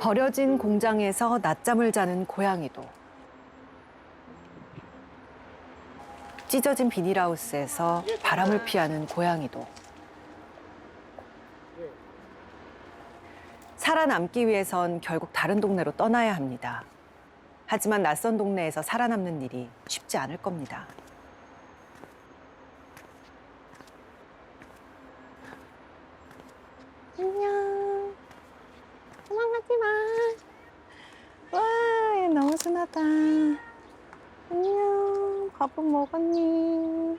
버려진 공장에서 낮잠을 자는 고양이도, 찢어진 비닐하우스에서 바람을 피하는 고양이도, 살아남기 위해선 결국 다른 동네로 떠나야 합니다. 하지만 낯선 동네에서 살아남는 일이 쉽지 않을 겁니다. 안녕. 도망가지 마. 와, 얘 너무 순하다. 안녕. 밥은 먹었니?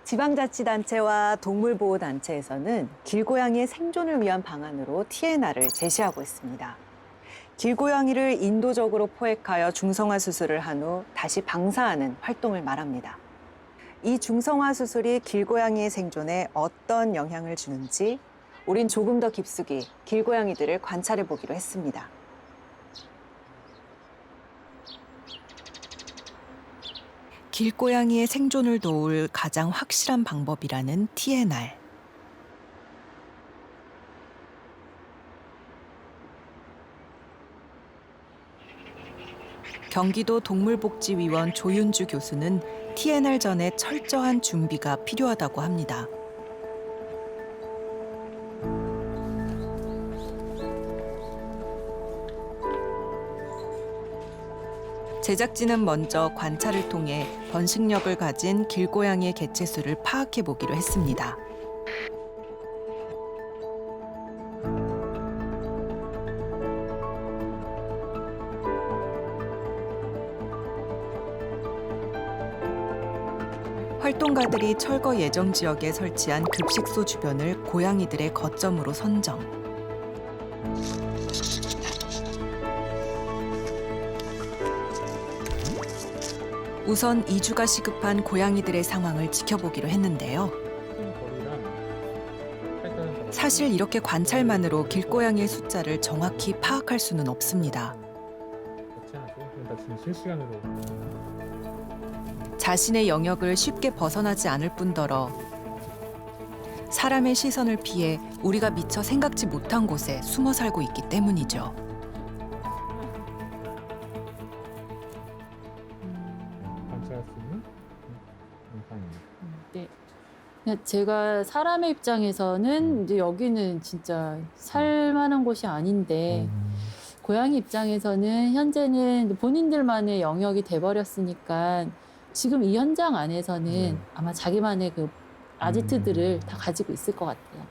지방자치단체와 동물보호단체에서는 길고양이의 생존을 위한 방안으로 TNR을 제시하고 있습니다. 길고양이를 인도적으로 포획하여 중성화 수술을 한 후 다시 방사하는 활동을 말합니다. 이 중성화 수술이 길고양이의 생존에 어떤 영향을 주는지 우린 조금 더 깊숙이 길고양이들을 관찰해 보기로 했습니다. 길고양이의 생존을 도울 가장 확실한 방법이라는 TNR. 경기도 동물복지위원 조윤주 교수는 TNR 전에 철저한 준비가 필요하다고 합니다. 제작진은 먼저 관찰을 통해 번식력을 가진 길고양이의 개체수를 파악해 보기로 했습니다. 활동가들이 철거 예정 지역에 설치한 급식소 주변을 고양이들의 거점으로 선정. 우선 이주가 시급한 고양이들의 상황을 지켜보기로 했는데요. 사실 이렇게 관찰만으로 길고양이의 숫자를 정확히 파악할 수는 없습니다. 자신의 영역을 쉽게 벗어나지 않을 뿐더러 사람의 시선을 피해 우리가 미처 생각지 못한 곳에 숨어 살고 있기 때문이죠. 관찰할 수 있는 영상입니다. 네. 제가 사람의 입장에서는 이제 여기는 진짜 살만한 곳이 아닌데 고양이 입장에서는 현재는 본인들만의 영역이 돼버렸으니까 지금 이 현장 안에서는 아마 자기만의 그 아지트들을 다 가지고 있을 것 같아요.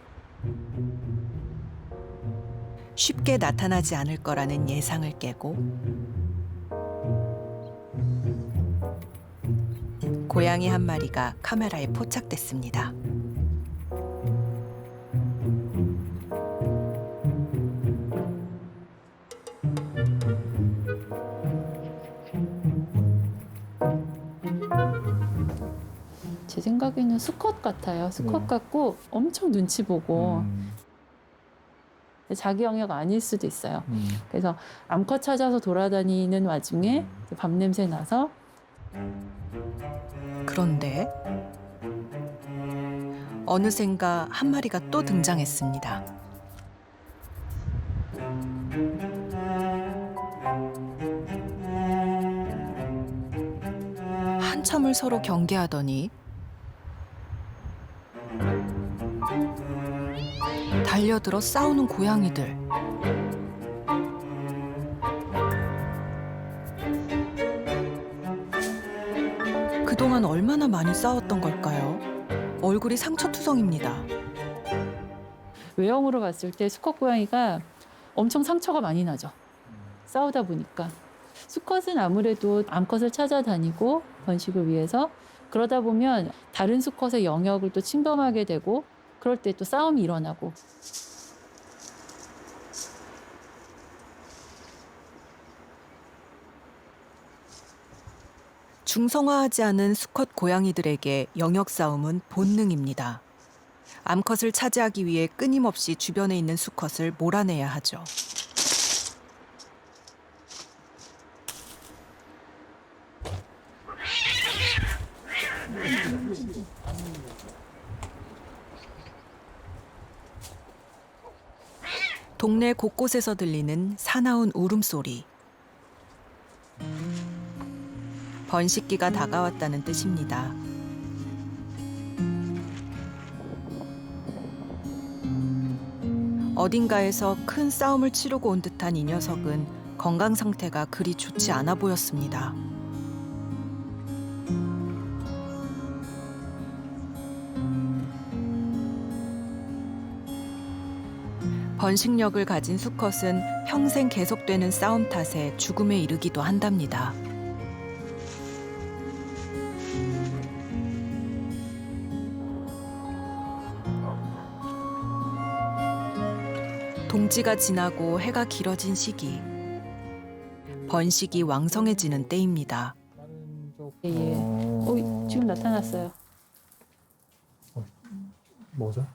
쉽게 나타나지 않을 거라는 예상을 깨고 고양이 한 마리가 카메라에 포착됐습니다. 제 생각에는 수컷 같아요. 수컷 같고 엄청 눈치 보고 자기 영역 아닐 수도 있어요. 그래서 암컷 찾아서 돌아다니는 와중에 밥 냄새 나서 그런데 어느샌가 한 마리가 또 등장했습니다. 한참을 서로 경계하더니 달려들어 싸우는 고양이들. 그동안 얼마나 많이 싸웠던 걸까요? 얼굴이 상처투성입니다. 외형으로 봤을 때 수컷 고양이가 엄청 상처가 많이 나죠. 싸우다 보니까. 수컷은 아무래도 암컷을 찾아다니고 번식을 위해서 그러다 보면 다른 수컷의 영역을 또 침범하게 되고 그럴 때 또 싸움이 일어나고. 중성화하지 않은 수컷 고양이들에게 영역 싸움은 본능입니다. 암컷을 차지하기 위해 끊임없이 주변에 있는 수컷을 몰아내야 하죠. 동네 곳곳에서 들리는 사나운 울음소리. 번식기가 다가왔다는 뜻입니다. 어딘가에서 큰 싸움을 치르고 온 듯한 이 녀석은 건강 상태가 그리 좋지 않아 보였습니다. 번식력을 가진 수컷은 평생 계속되는 싸움 탓에 죽음에 이르기도 한답니다. 동지가 지나고 해가 길어진 시기, 번식이 왕성해지는 때입니다. 다른 쪽 예. 지금 나타났어요. 뭐죠?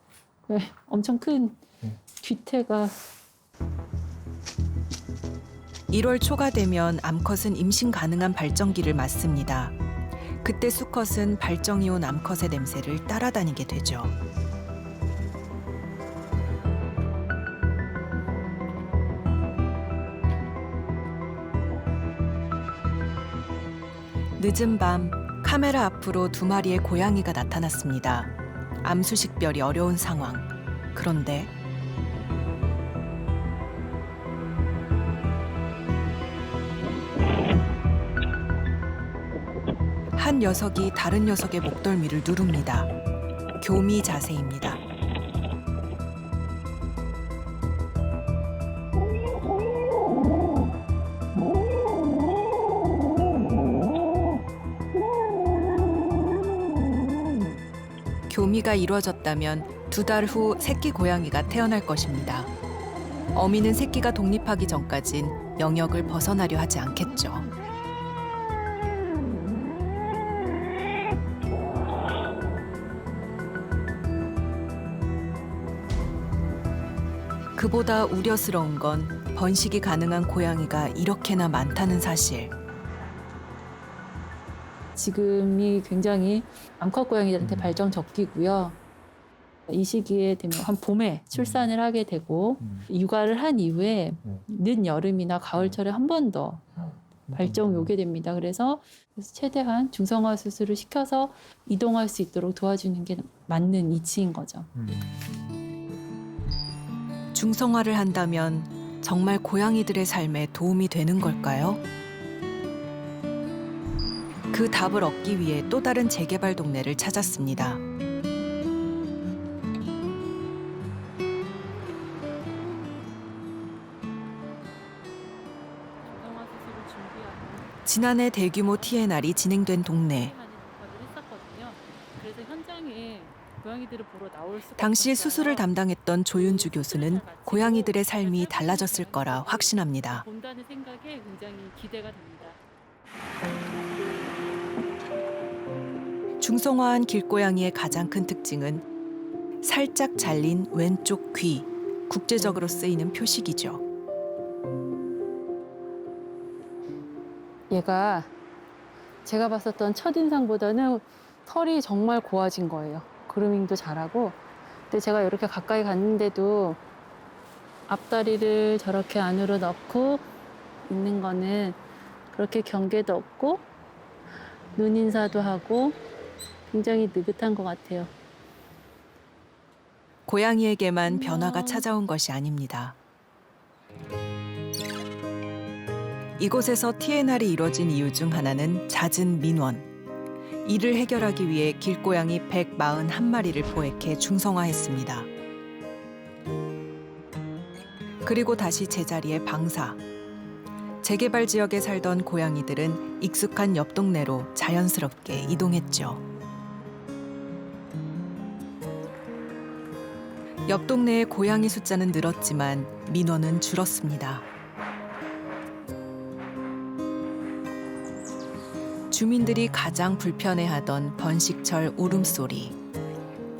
네, 엄청 큰 네. 뒤태가 1월 초가 되면 암컷은 임신 가능한 발정기를 맞습니다. 그때 수컷은 발정이 온 암컷의 냄새를 따라다니게 되죠. 늦은 밤 카메라 앞으로 2마리의 고양이가 나타났습니다. 암수식별이 어려운 상황. 그런데 한 녀석이 다른 녀석의 목덜미를 누릅니다. 교미 자세입니다. 교미가 이루어졌다면 2달 후 새끼 고양이가 태어날 것입니다. 어미는 새끼가 독립하기 전까진 영역을 벗어나려 하지 않겠죠. 그보다 우려스러운 건 번식이 가능한 고양이가 이렇게나 많다는 사실. 지금이 굉장히 암컷 고양이들한테 발정 적기고요. 이 시기에 되면 한 봄에 출산을 하게 되고 육아를 한 이후에 늦 여름이나 가을철에 한 번 더 발정이 오게 됩니다. 그래서 최대한 중성화 수술을 시켜서 이동할 수 있도록 도와주는 게 맞는 이치인 거죠. 중성화를 한다면 정말 고양이들의 삶에 도움이 되는 걸까요? 그 답을 얻기 위해 또 다른 재개발 동네를 찾았습니다. 지난해 대규모 TNR이 진행된 동네. 당시 수술을 담당했던 조윤주 교수는 고양이들의 삶이 달라졌을 거라 확신합니다. 본다는 생각에 굉장히 기대가 됩니다. 중성화한 길고양이의 가장 큰 특징은 살짝 잘린 왼쪽 귀, 국제적으로 쓰이는 표식이죠. 얘가 제가 봤었던 첫인상보다는 털이 정말 고와진 거예요. 그루밍도 잘하고. 근데 제가 이렇게 가까이 갔는데도 앞다리를 저렇게 안으로 넣고 있는 거는 그렇게 경계도 없고 눈인사도 하고 굉장히 느긋한 것 같아요. 고양이에게만 변화가 찾아온 것이 아닙니다. 이곳에서 TNR이 이루어진 이유 중 하나는 잦은 민원. 이를 해결하기 위해 길고양이 141마리를 포획해 중성화했습니다. 그리고 다시 제자리에 방사. 재개발 지역에 살던 고양이들은 익숙한 옆 동네로 자연스럽게 이동했죠. 옆 동네의 고양이 숫자는 늘었지만 민원은 줄었습니다. 주민들이 가장 불편해하던 번식철 울음소리.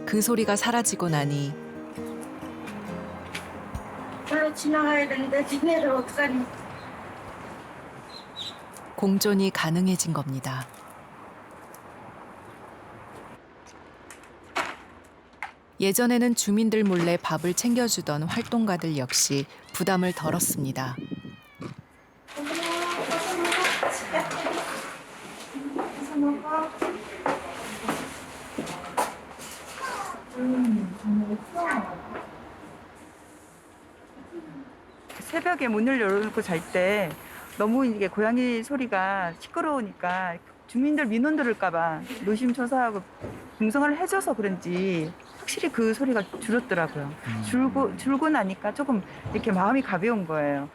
그 소리가 사라지고 나니 별로 지나가야 되는데 지내를 어떡하니. 공존이 가능해진 겁니다. 예전에는 주민들 몰래 밥을 챙겨주던 활동가들 역시 부담을 덜었습니다. 새벽에 문을 열어놓고 잘 때 너무 이게 고양이 소리가 시끄러우니까 주민들 민원 들을까봐 노심초사하고 중성화를 해줘서 그런지 확실히 그 소리가 줄었더라고요. 줄고 나니까 조금 이렇게 마음이 가벼운 거예요.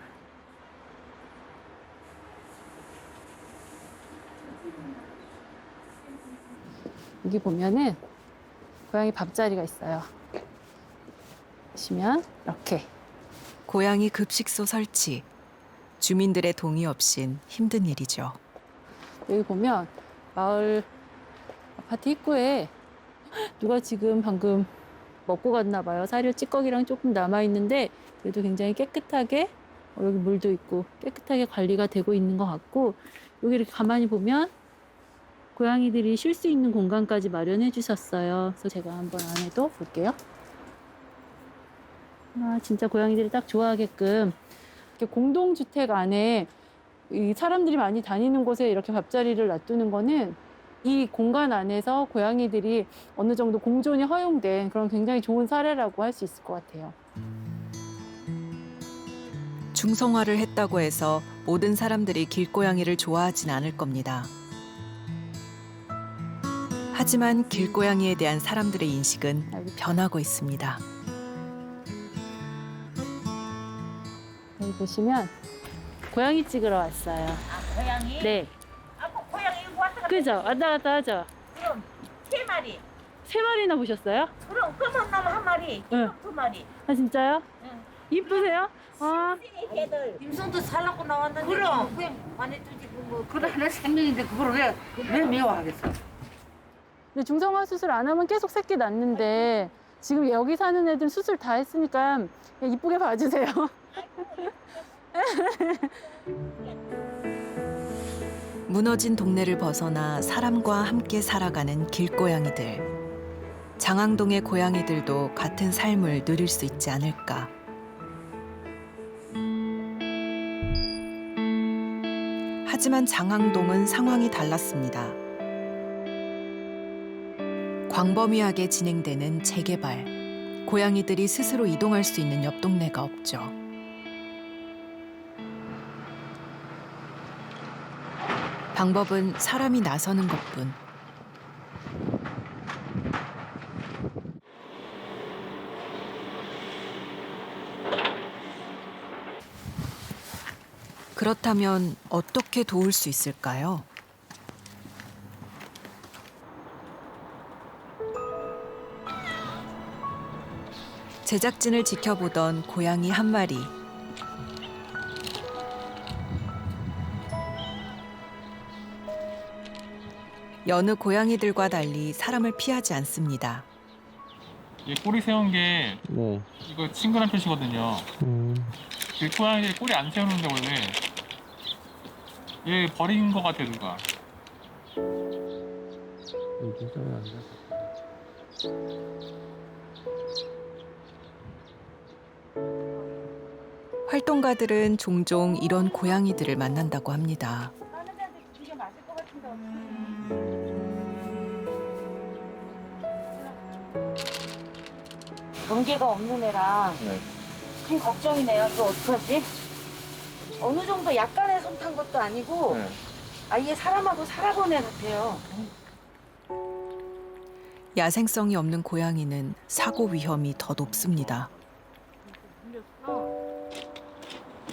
여기 보면은 고양이 밥자리가 있어요. 보시면 이렇게. 고양이 급식소 설치. 주민들의 동의 없인 힘든 일이죠. 여기 보면 마을 아파트 입구에 누가 지금 방금 먹고 갔나 봐요. 사료 찌꺼기랑 조금 남아 있는데 그래도 굉장히 깨끗하게 여기 물도 있고 깨끗하게 관리가 되고 있는 것 같고 여기 이렇게 가만히 보면 고양이들이 쉴 수 있는 공간까지 마련해 주셨어요. 그래서 제가 한번 안에도 볼게요. 아, 진짜 고양이들이 딱 좋아하게끔 이렇게 공동주택 안에 이 사람들이 많이 다니는 곳에 이렇게 밥자리를 놔두는 거는 이 공간 안에서 고양이들이 어느 정도 공존이 허용된 그런 굉장히 좋은 사례라고 할 수 있을 것 같아요. 중성화를 했다고 해서 모든 사람들이 길고양이를 좋아하진 않을 겁니다. 하지만 길고양이에 대한 사람들의 인식은 변하고 있습니다. 여기 보시면 고양이 찍으러 왔어요. 아, 고양이? 네. 아, 그 고양이 이거 왔다 갔다. 그죠? 왔다 갔다 하죠? 그럼 3마리. 3마리나 보셨어요? 그럼 검은 놈 1마리, 응. 2마리. 아, 진짜요? 응. 이쁘세요? 아, 걔들. 임성도 살라고 나왔는데 그럼. 그냥 안에 두지 뭐 그래, 내 생명인데 그걸 왜 미워하겠어? 근데 중성화 수술 안 하면 계속 새끼 낳는데 지금 여기 사는 애들 수술 다 했으니까 그냥 이쁘게 봐주세요. 무너진 동네를 벗어나 사람과 함께 살아가는 길고양이들. 장항동의 고양이들도 같은 삶을 누릴 수 있지 않을까. 하지만 장항동은 상황이 달랐습니다. 광범위하게 진행되는 재개발. 고양이들이 스스로 이동할 수 있는 옆 동네가 없죠. 방법은 사람이 나서는 것뿐. 그렇다면 어떻게 도울 수 있을까요? 제작진을 지켜보던 고양이 한 마리. 여느 고양이들과 달리 사람을 피하지 않습니다. 얘 꼬리 세운 게 네. 이거 친근한 표시거든요. 길고양이들이 꼬리 안 세우는데 원래 얘 버린 거 같아 누가. 눈썹이 안 돼. 활동가들은 종종 이런 고양이들을 만난다고 합니다. 다른 애들 이게 맞을 것 같은데 어떡해. 경계가 없는 애랑 네. 큰 걱정이네요. 또 어떡하지? 어느 정도 약간의 손 탄 것도 아니고 네. 아예 사람하고 살아본 애 같아요. 야생성이 없는 고양이는 사고 위험이 더 높습니다.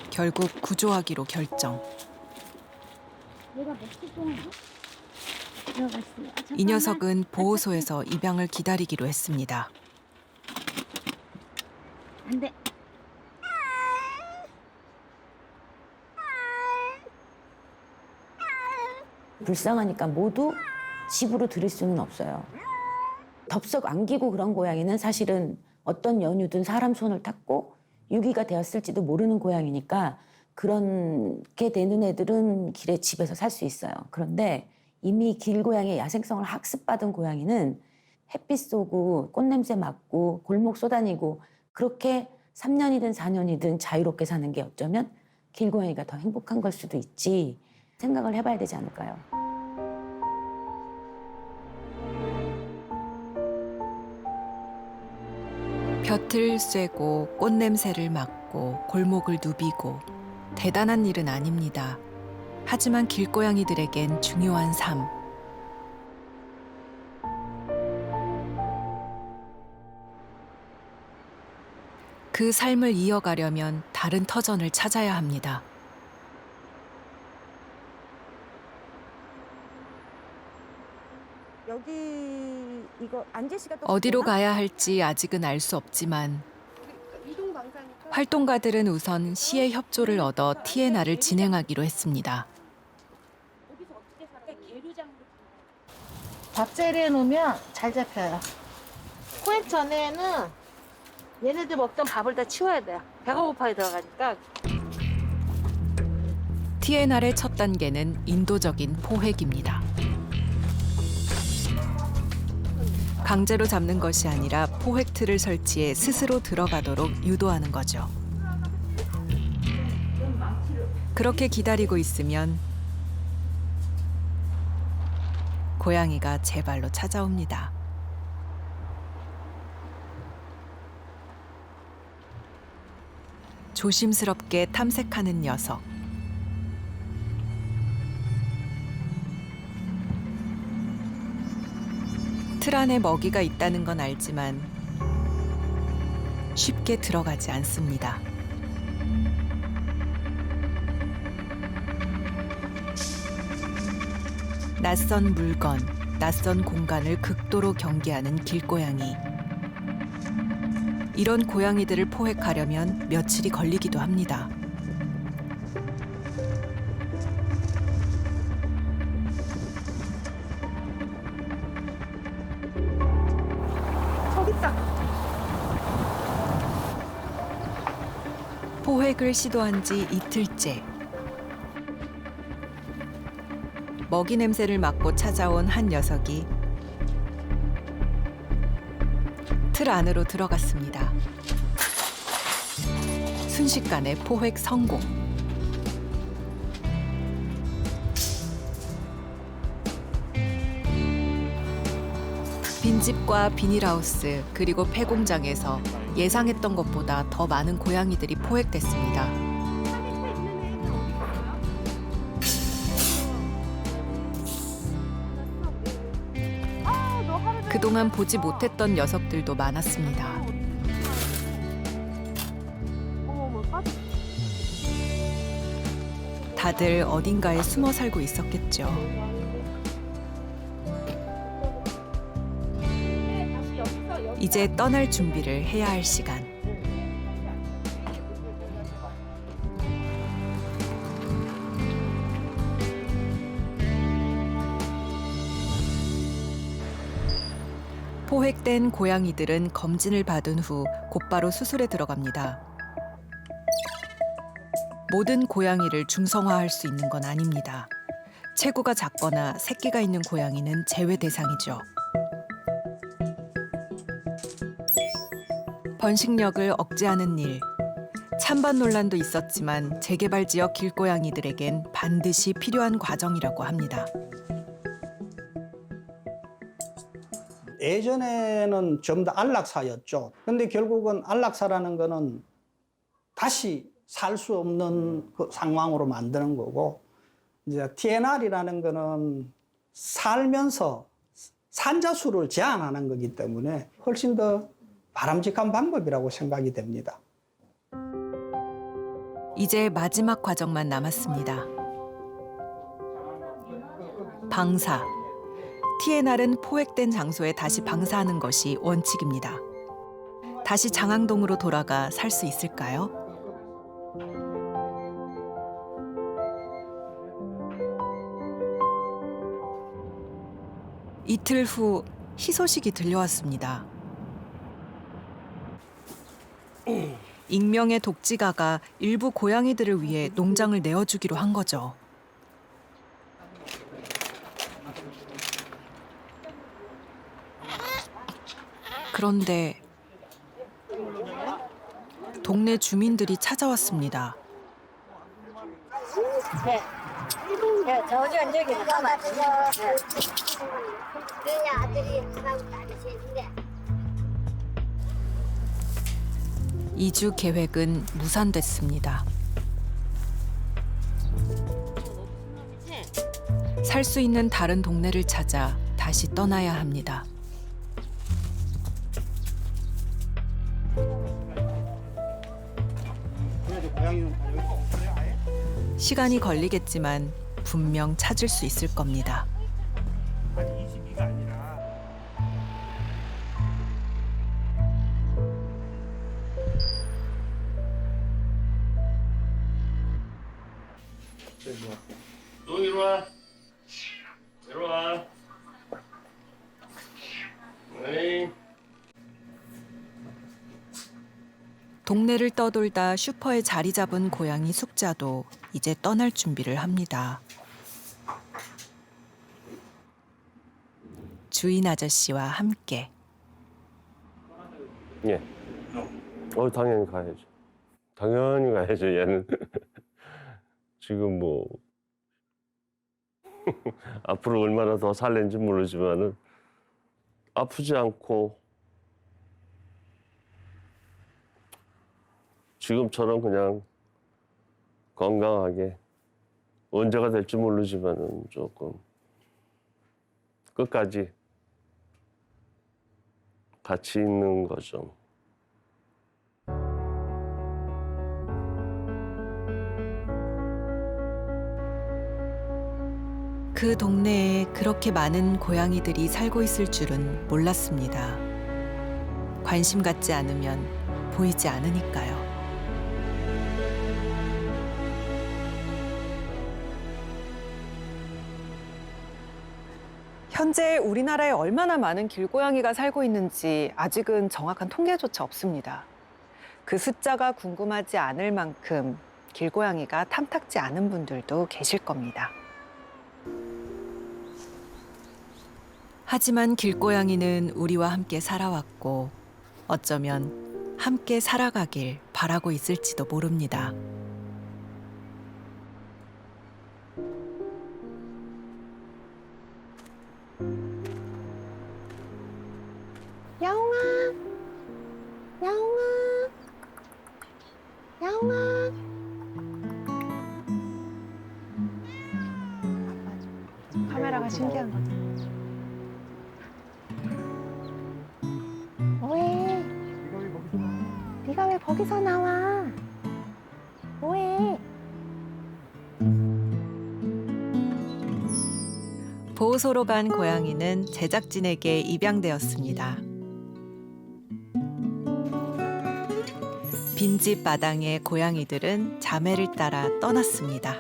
결국 구조하기로 결정. 이 녀석은 보호소에서 입양을 기다리기로 했습니다. 안 돼. 불쌍하니까 모두 집으로 들일 수는 없어요. 덥석 안기고 그런 고양이는 사실은 어떤 연유든 사람 손을 탔고 유기가 되었을지도 모르는 고양이니까 그렇게 되는 애들은 길에 집에서 살 수 있어요. 그런데 이미 길고양이의 야생성을 학습받은 고양이는 햇빛 쏘고 꽃냄새 맡고 골목 쏘다니고 그렇게 3년이든 4년이든 자유롭게 사는 게 어쩌면 길고양이가 더 행복한 걸 수도 있지 생각을 해봐야 되지 않을까요? 볕을 쐬고 꽃냄새를 맡고 골목을 누비고 대단한 일은 아닙니다. 하지만 길고양이들에겐 중요한 삶. 그 삶을 이어가려면 다른 터전을 찾아야 합니다. 여기 이거 안재씨가 또 어디로 가야 할지 아직은 알 수 없지만 활동가들은 우선 시의 협조를 얻어 TNR을 진행하기로 했습니다. 밥자리에 해놓으면 잘 잡혀요. 포획 전에는 얘네들 먹던 밥을 다 치워야 돼요. 배가 고파에 들어가니까. TNR의 첫 단계는 인도적인 포획입니다. 강제로 잡는 것이 아니라 포획 틀을 설치해 스스로 들어가도록 유도하는 거죠. 그렇게 기다리고 있으면 고양이가 제 발로 찾아옵니다. 조심스럽게 탐색하는 녀석. 틀 안에 먹이가 있다는 건 알지만 쉽게 들어가지 않습니다. 낯선 물건, 낯선 공간을 극도로 경계하는 길고양이. 이런 고양이들을 포획하려면 며칠이 걸리기도 합니다. 저기 있다. 포획을 시도한 지 이틀째. 먹이 냄새를 맡고 찾아온 한 녀석이 틀 안으로 들어갔습니다. 순식간에 포획 성공. 빈집과 비닐하우스 그리고 폐공장에서 예상했던 것보다 더 많은 고양이들이 포획됐습니다. 그동안 보지 못했던 녀석들도 많았습니다. 다들 어딘가에 숨어 살고 있었겠죠. 이제 떠날 준비를 해야 할 시간. 포획된 고양이들은 검진을 받은 후 곧바로 수술에 들어갑니다. 모든 고양이를 중성화할 수 있는 건 아닙니다. 체구가 작거나 새끼가 있는 고양이는 제외 대상이죠. 번식력을 억제하는 일. 찬반 논란도 있었지만 재개발 지역 길고양이들에겐 반드시 필요한 과정이라고 합니다. 예전에는 전부 다 안락사였죠. 근데 결국은 안락사라는 거는 다시 살 수 없는 그 상황으로 만드는 거고, 이제 TNR이라는 거는 살면서 산자 수를 제한하는 거기 때문에 훨씬 더 바람직한 방법이라고 생각이 됩니다. 이제 마지막 과정만 남았습니다. 방사. TNR은 포획된 장소에 다시 방사하는 것이 원칙입니다. 다시 장항동으로 돌아가 살 수 있을까요? 이틀 후 희소식이 들려왔습니다. 익명의 독지가가 일부 고양이들을 위해 농장을 내어주기로 한 거죠. 그런데 동네 주민들이 찾아왔습니다. 저기 저기 잠깐만요. 그냥 아들이 하나도 안 하시는데. 이주 계획은 무산됐습니다. 살 수 있는 다른 동네를 찾아 다시 떠나야 합니다. 시간이 걸리겠지만 분명 찾을 수 있을 겁니다. 너 이리 와. 이리 와. 에이. 동네를 떠돌다 슈퍼에 자리 잡은 고양이 숙자도 이제 떠날 준비를 합니다. 주인 아저씨와 함께. 예. 당연히 가야죠. 당연히 가야죠. 얘는 지금 뭐 앞으로 얼마나 더 살는지 모르지만은 아프지 않고 지금처럼 그냥 건강하게 언제가 될지 모르지만은 조금 끝까지 같이 있는 거죠. 그 동네에 그렇게 많은 고양이들이 살고 있을 줄은 몰랐습니다. 관심 갖지 않으면 보이지 않으니까요. 현재 우리나라에 얼마나 많은 길고양이가 살고 있는지 아직은 정확한 통계조차 없습니다. 그 숫자가 궁금하지 않을 만큼 길고양이가 탐탁지 않은 분들도 계실 겁니다. 하지만 길고양이는 우리와 함께 살아왔고 어쩌면 함께 살아가길 바라고 있을지도 모릅니다. 야옹아, 야옹아, 야옹아. 카메라가 신기한 거지. 왜? 네가 왜 거기서 나와? 왜? 보호소로 간 고양이는 제작진에게 입양되었습니다. 빈집 마당의 고양이들은 자매를 따라 떠났습니다.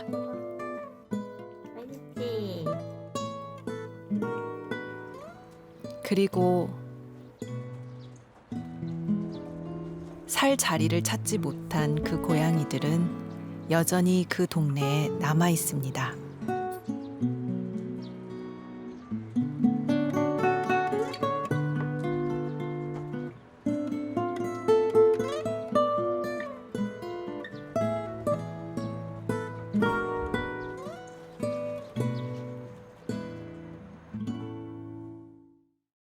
그리고 살 자리를 찾지 못한 그 고양이들은 여전히 그 동네에 남아 있습니다.